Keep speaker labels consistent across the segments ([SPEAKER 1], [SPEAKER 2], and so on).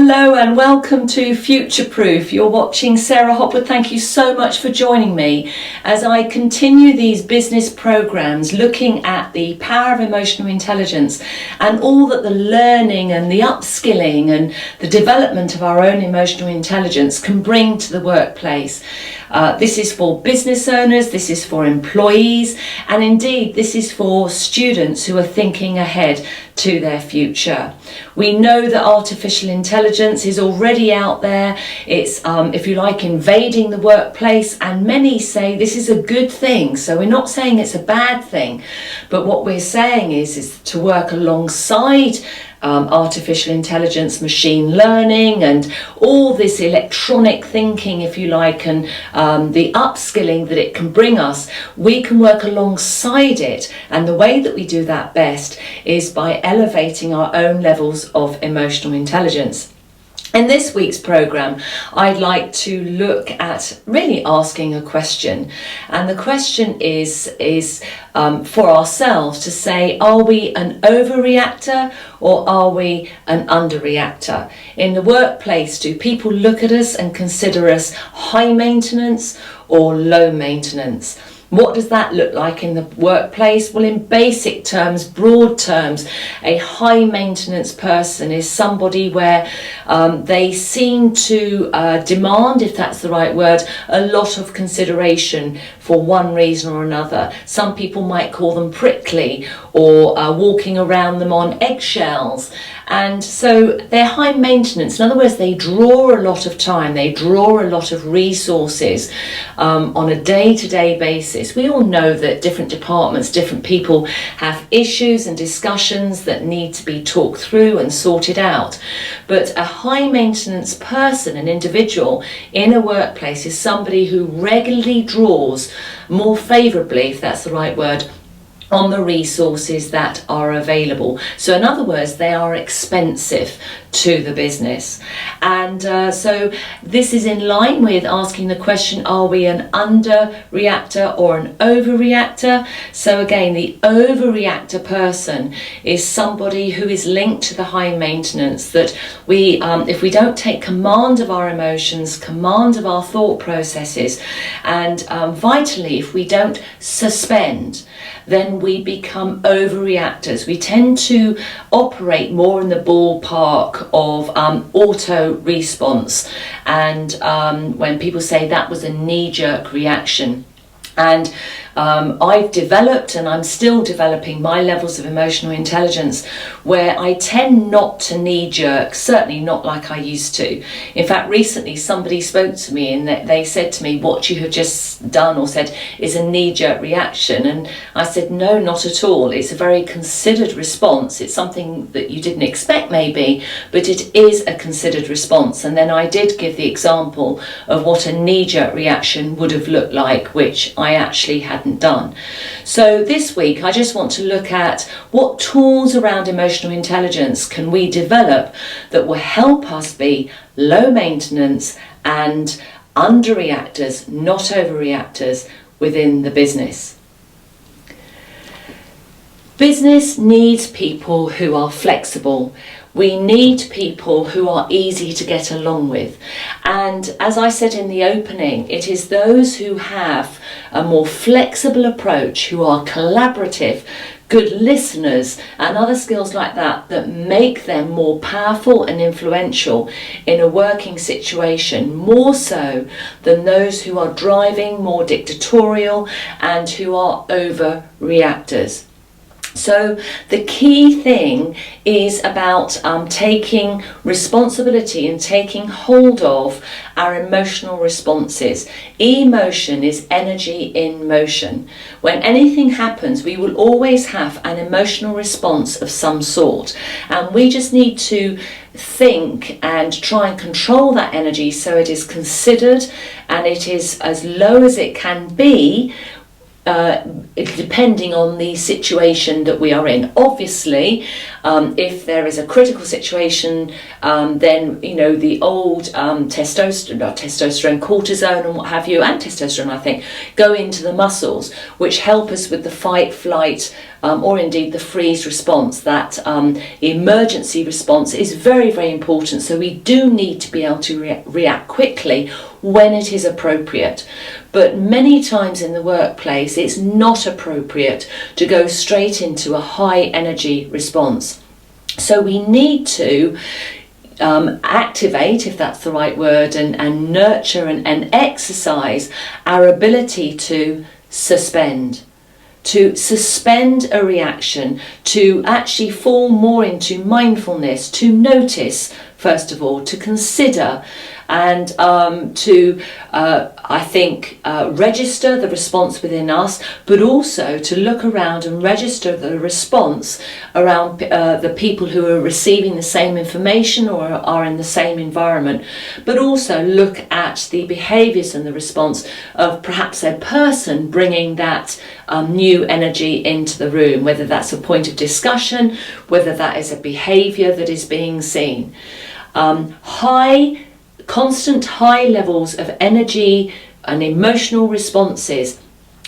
[SPEAKER 1] Hello and welcome to Future Proof. You're watching Sarah Hopwood. Thank you so much for joining me as I continue these business programs looking at the power of emotional intelligence and all that the learning and the upskilling and the development of our own emotional intelligence can bring to the workplace. This is for business owners, this is for employees, and indeed this is for students who are thinking ahead to their future. We know that artificial intelligence is already out there. It's, if you like, invading the workplace, and many say this is a good thing. So we're not saying it's a bad thing, but what we're saying is to work alongside artificial intelligence, machine learning, and all this electronic thinking, if you like, and the upskilling that it can bring us. We can work alongside it, and the way that we do that best is by elevating our own levels of emotional intelligence. In this week's programme, I'd like to look at really asking a question, and the question is for ourselves to say, are we an overreactor or are we an underreactor? In the workplace, do people look at us and consider us high maintenance or low maintenance? What does that look like in the workplace? Well, in basic terms, broad terms, a high maintenance person is somebody where they seem to demand, if that's the right word, a lot of consideration for one reason or another. Some people might call them prickly or walking around them on eggshells. And so they're high maintenance. In other words, they draw a lot of time, they draw a lot of resources on a day-to-day basis. We all know that different departments, different people have issues and discussions that need to be talked through and sorted out. But a high maintenance person, an individual in a workplace, is somebody who regularly draws more favourably, if that's the right word, on the resources that are available. So in other words, they are expensive to the business. And so this is in line with asking the question, are we an underreactor or an overreactor? So again, the overreactor person is somebody who is linked to the high maintenance, that we, if we don't take command of our emotions, command of our thought processes, and vitally, if we don't suspend, then we become overreactors. We tend to operate more in the ballpark of auto response, and when people say that was a knee-jerk reaction. And I've developed, and I'm still developing, my levels of emotional intelligence where I tend not to knee-jerk, certainly not like I used to. In fact, recently somebody spoke to me and they said to me, what you have just done or said is a knee-jerk reaction. And I said, no, not at all. It's a very considered response. It's something that you didn't expect maybe, but it is a considered response. And then I did give the example of what a knee-jerk reaction would have looked like, which I actually hadn't done. So this week I just want to look at what tools around emotional intelligence can we develop that will help us be low maintenance and underreactors, not overreactors, within the business. Business needs people who are flexible. We need people who are easy to get along with. And as I said in the opening, it is those who have a more flexible approach, who are collaborative, good listeners, and other skills like that, that make them more powerful and influential in a working situation, more so than those who are driving, more dictatorial, and who are overreactors. So the key thing is about taking responsibility and taking hold of our emotional responses. Emotion is energy in motion. When anything happens, we will always have an emotional response of some sort, and we just need to think and try and control that energy so it is considered and it is as low as it can be, depending on the situation that we are in. Obviously, if there is a critical situation, then the old testosterone, cortisone and what have you, and testosterone I think, go into the muscles, which help us with the fight, flight, or indeed the freeze response, that emergency response is very, very important. So we do need to be able to react quickly when it is appropriate. But many times in the workplace, it's not appropriate to go straight into a high energy response. So we need to activate, if that's the right word, and nurture and exercise our ability to suspend a reaction, to actually fall more into mindfulness, to notice, first of all, to consider, and to register the response within us, but also to look around and register the response around the people who are receiving the same information or are in the same environment, but also look at the behaviours and the response of perhaps a person bringing that new energy into the room, whether that's a point of discussion, whether that is a behaviour that is being seen. Constant high levels of energy and emotional responses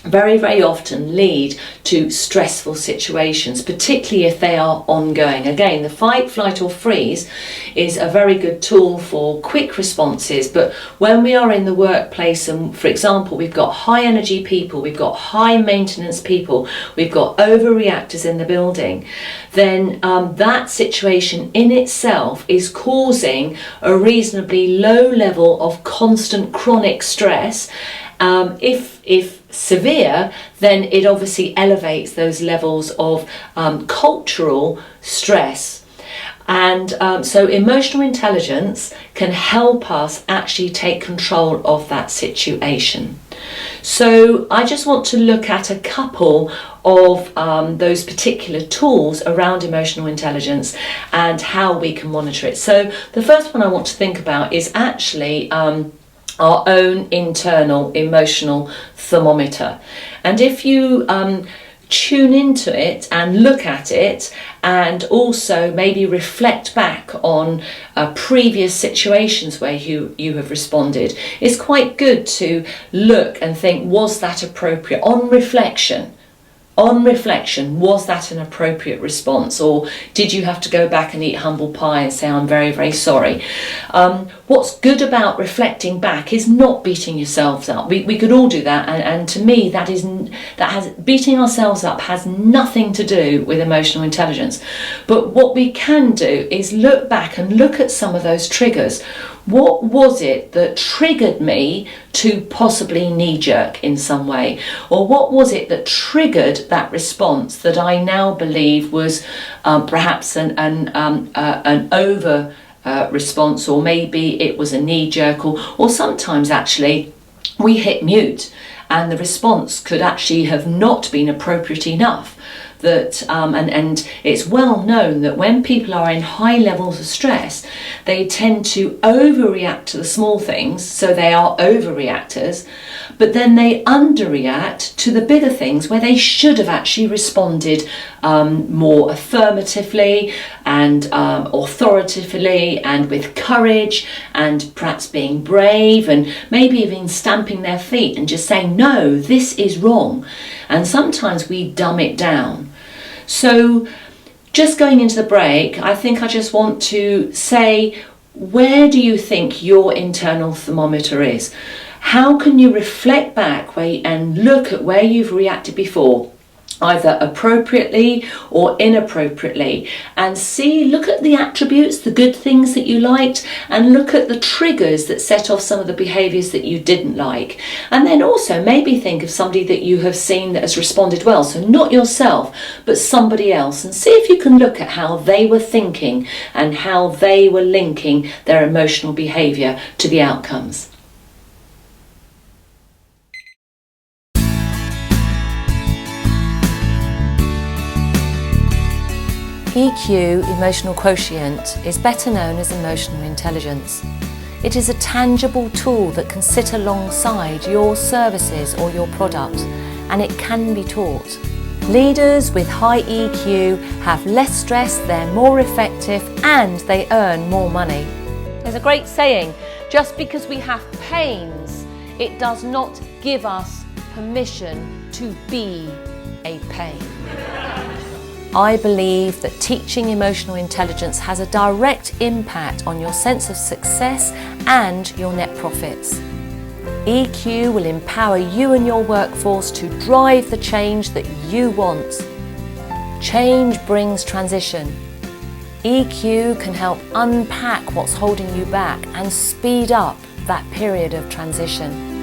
[SPEAKER 1] very, very often lead to stressful situations, particularly if they are ongoing. Again, the fight, flight or freeze is a very good tool for quick responses, but when we are in the workplace and, for example, we've got high energy people, we've got high maintenance people, we've got overreactors in the building, then that situation in itself is causing a reasonably low level of constant chronic stress. If severe, then it obviously elevates those levels of cultural stress. And so emotional intelligence can help us actually take control of that situation. So I just want to look at a couple of those particular tools around emotional intelligence and how we can monitor it. So the first one I want to think about is actually our own internal emotional thermometer. And if you tune into it and look at it, and also maybe reflect back on previous situations where you have responded, it's quite good to look and think, was that appropriate? On reflection, was that an appropriate response, or did you have to go back and eat humble pie and say, I'm very, very sorry? What's good about reflecting back is not beating yourselves up. We could all do that, and to me beating ourselves up has nothing to do with emotional intelligence. But what we can do is look back and look at some of those triggers. What was it that triggered me to possibly knee-jerk in some way? Or what was it that triggered that response that I now believe was perhaps an over response, or maybe it was a knee-jerk, or sometimes actually we hit mute and the response could actually have not been appropriate enough. That and it's well known that when people are in high levels of stress, they tend to overreact to the small things, so they are overreactors, but then they underreact to the bigger things where they should have actually responded more affirmatively and authoritatively and with courage and perhaps being brave and maybe even stamping their feet and just saying, no, this is wrong. And sometimes we dumb it down. So just going into the break, I think I just want to say, where do you think your internal thermometer is? How can you reflect back and look at where you've reacted before, either appropriately or inappropriately, and look at the attributes, the good things that you liked, and look at the triggers that set off some of the behaviours that you didn't like. And then also maybe think of somebody that you have seen that has responded well, so not yourself but somebody else, and see if you can look at how they were thinking and how they were linking their emotional behaviour to the outcomes. EQ, emotional quotient, is better known as emotional intelligence. It is a tangible tool that can sit alongside your services or your product, and it can be taught. Leaders with high EQ have less stress, they're more effective, and they earn more money. There's a great saying, just because we have pains, it does not give us permission to be a pain. I believe that teaching emotional intelligence has a direct impact on your sense of success and your net profits. EQ will empower you and your workforce to drive the change that you want. Change brings transition. EQ can help unpack what's holding you back and speed up that period of transition.